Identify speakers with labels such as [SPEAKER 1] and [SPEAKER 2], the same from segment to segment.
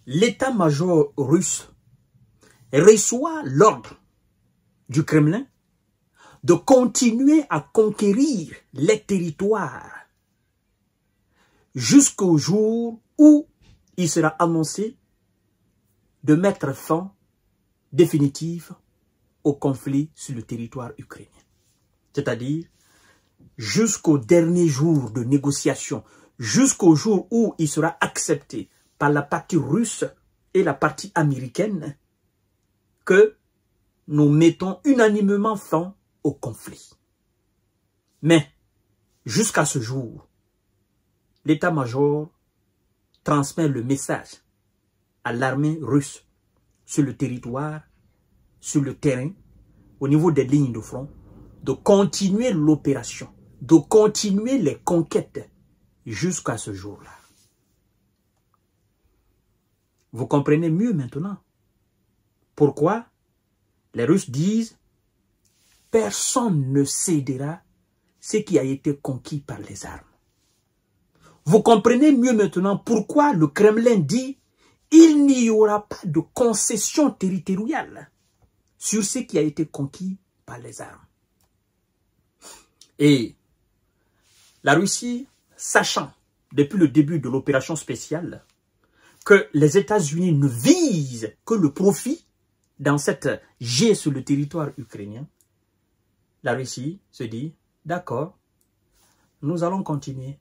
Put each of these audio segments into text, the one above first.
[SPEAKER 1] l'état-major russe reçoit l'ordre du Kremlin de continuer à conquérir les territoires jusqu'au jour où il sera annoncé de mettre fin définitif au conflit sur le territoire ukrainien. C'est-à-dire jusqu'au dernier jour de négociation, jusqu'au jour où il sera accepté par la partie russe et la partie américaine que nous mettons unanimement fin au conflit. Mais jusqu'à ce jour, l'état-major transmet le message à l'armée russe sur le territoire, sur le terrain, au niveau des lignes de front, de continuer l'opération, de continuer les conquêtes jusqu'à ce jour-là. Vous comprenez mieux maintenant pourquoi les Russes disent « Personne ne cédera ce qui a été conquis par les armes ». Vous comprenez mieux maintenant pourquoi le Kremlin dit « Il n'y aura pas de concession territoriale sur ce qui a été conquis par les armes ». Et la Russie, sachant depuis le début de l'opération spéciale que les États-Unis ne visent que le profit dans cette jet sur le territoire ukrainien, la Russie se dit, d'accord, nous allons continuer.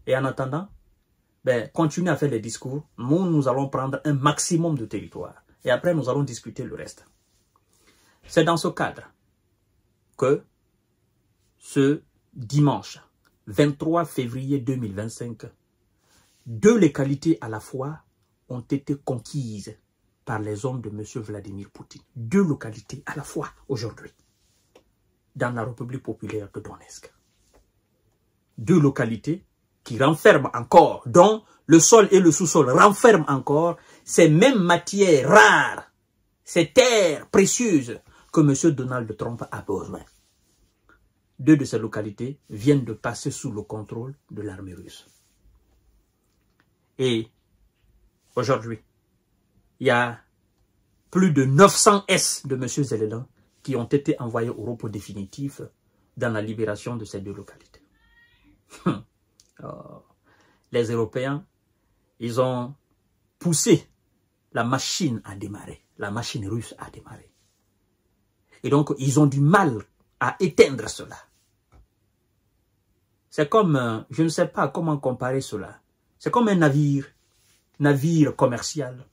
[SPEAKER 1] Et en attendant, continuez à faire les discours. Nous allons prendre un maximum de territoire. Et après, nous allons discuter le reste. C'est dans ce cadre que ce dimanche 23 février 2025, 2 localités à la fois ont été conquises par les hommes de M. Vladimir Poutine. 2 localités à la fois aujourd'hui dans la République populaire de Donetsk. 2 localités qui renferment encore, dont le sol et le sous-sol renferment encore ces mêmes matières rares, ces terres précieuses que M. Donald Trump a besoin. 2 de ces localités viennent de passer sous le contrôle de l'armée russe. Et aujourd'hui, il y a plus de 900 S de M. Zelensky qui ont été envoyés au repos définitif dans la libération de ces 2 localités. Les Européens, ils ont poussé la machine à démarrer. La machine russe a démarré. Et donc, ils ont du mal à éteindre cela. C'est comme, je ne sais pas comment comparer cela. C'est comme un navire commercial.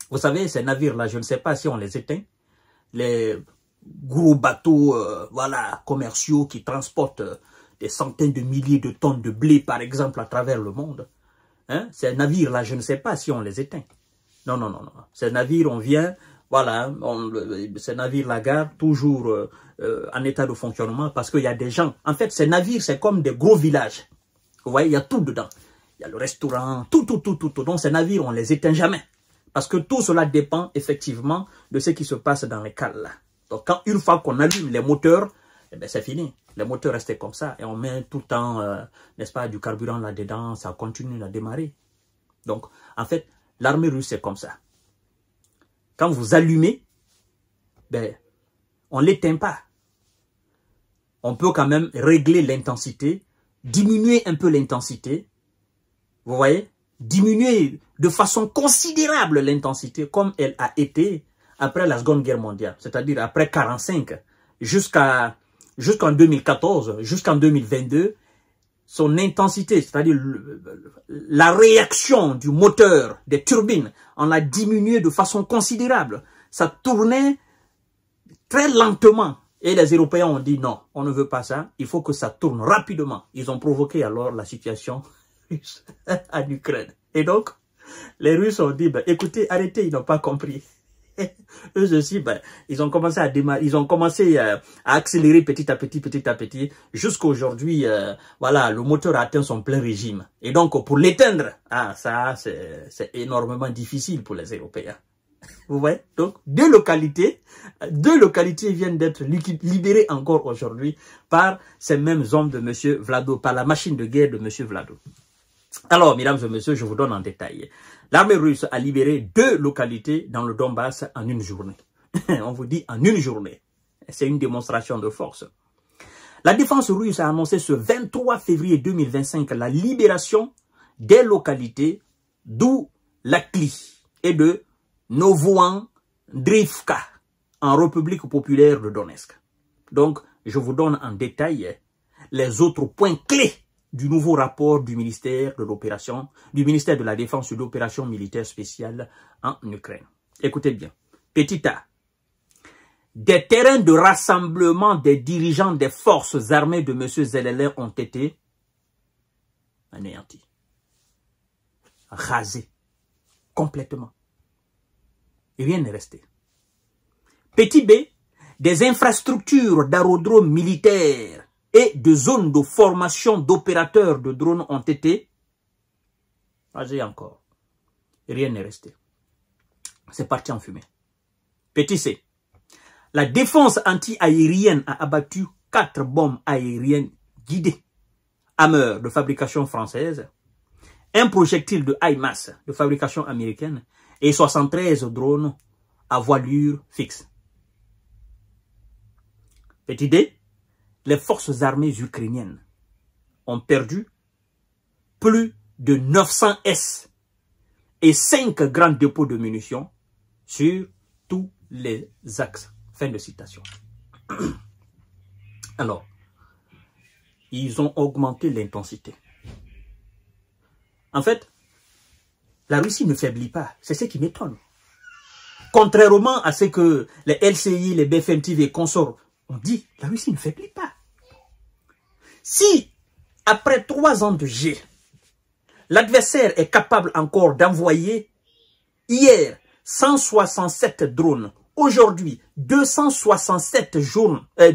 [SPEAKER 1] Vous savez, ces navires-là, je ne sais pas si on les éteint. Les gros bateaux commerciaux qui transportent des centaines de milliers de tonnes de blé, par exemple, à travers le monde. Hein? Ces navires-là, je ne sais pas si on les éteint. Non, non, non, non. Ces navires, on vient, ces navires-là gardent toujours en état de fonctionnement parce qu'il y a des gens. En fait, ces navires, c'est comme des gros villages. Vous voyez, il y a tout dedans. Il y a le restaurant, tout. Donc, ces navires, on les éteint jamais. Parce que tout cela dépend effectivement de ce qui se passe dans les cales là. Donc, une fois qu'on allume les moteurs, c'est fini. Les moteurs restent comme ça et on met tout le temps, n'est-ce pas, du carburant là-dedans, ça continue à démarrer. Donc, en fait, l'armée russe, c'est comme ça. Quand vous allumez, on ne l'éteint pas. On peut quand même régler l'intensité, diminuer un peu l'intensité. Vous voyez? Diminuer de façon considérable l'intensité comme elle a été après la Seconde Guerre mondiale. C'est-à-dire après 1945 jusqu'en 2014, jusqu'en 2022, son intensité, c'est-à-dire la réaction du moteur, des turbines, on l'a diminué de façon considérable. Ça tournait très lentement. Et les Européens ont dit non, on ne veut pas ça, il faut que ça tourne rapidement. Ils ont provoqué alors la situation russe en Ukraine. Et donc, les Russes ont dit, écoutez, arrêtez, ils n'ont pas compris. Eux aussi, ils ont commencé à démarrer, ils ont commencé à accélérer petit à petit, jusqu'à aujourd'hui, le moteur a atteint son plein régime. Et donc, pour l'éteindre, ça, c'est énormément difficile pour les Européens. Vous voyez? Donc, 2 localités viennent d'être libérées encore aujourd'hui par ces mêmes hommes de M. Vlado, par la machine de guerre de M. Vlado. Alors, mesdames et messieurs, je vous donne en détail. L'armée russe a libéré 2 localités dans le Donbass en une journée. On vous dit en une journée. C'est une démonstration de force. La défense russe a annoncé ce 23 février 2025 la libération des localités d'Oulakli et de Novoandrivka en République populaire de Donetsk. Donc, je vous donne en détail les autres points clés du nouveau rapport du ministère de la Défense et de l'opération militaire spéciale en Ukraine. Écoutez bien. Petit A. Des terrains de rassemblement des dirigeants des forces armées de M. Zelensky ont été anéantis, rasés, complètement. Et rien n'est resté. Petit B. Des infrastructures d'aérodromes militaires et de zones de formation d'opérateurs de drones ont été rasés encore. Et rien n'est resté. C'est parti en fumée. Petit C. La défense anti-aérienne a abattu 4 bombes aériennes guidées Hammer de fabrication française, un projectile de HIMARS de fabrication américaine et 73 drones à voilure fixe. Petit D. Les forces armées ukrainiennes ont perdu plus de 900 S et 5 grands dépôts de munitions sur tous les axes. Fin de citation. Alors, ils ont augmenté l'intensité. En fait, la Russie ne faiblit pas. C'est ce qui m'étonne. Contrairement à ce que les LCI, les BFM TV et consorts ont dit, la Russie ne faiblit pas. Si, après 3 ans de G, l'adversaire est capable encore d'envoyer hier 167 drones, aujourd'hui 267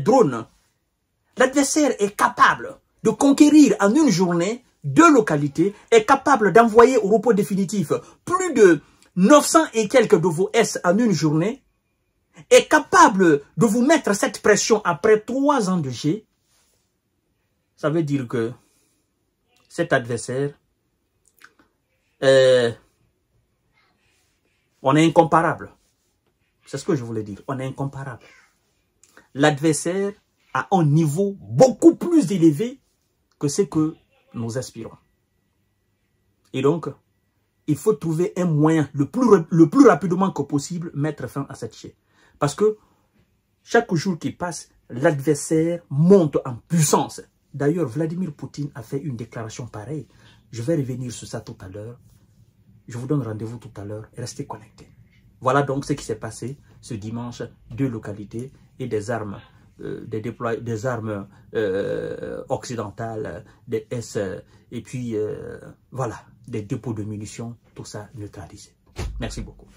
[SPEAKER 1] drones, l'adversaire est capable de conquérir en une journée 2 localités, est capable d'envoyer au repos définitif plus de 900 et quelques de vos S en une journée, est capable de vous mettre cette pression après 3 ans de G, ça veut dire que cet adversaire, on est incomparable. C'est ce que je voulais dire. On est incomparable. L'adversaire a un niveau beaucoup plus élevé que ce que nous aspirons. Et donc, il faut trouver un moyen le plus rapidement que possible mettre fin à cette chaîne. Parce que chaque jour qui passe, l'adversaire monte en puissance. D'ailleurs, Vladimir Poutine a fait une déclaration pareille. Je vais revenir sur ça tout à l'heure. Je vous donne rendez-vous tout à l'heure. Restez connectés. Voilà donc ce qui s'est passé ce dimanche. 2 localités et des armes, des armes occidentales, des S, et puis voilà, des dépôts de munitions, tout ça neutralisé. Merci beaucoup.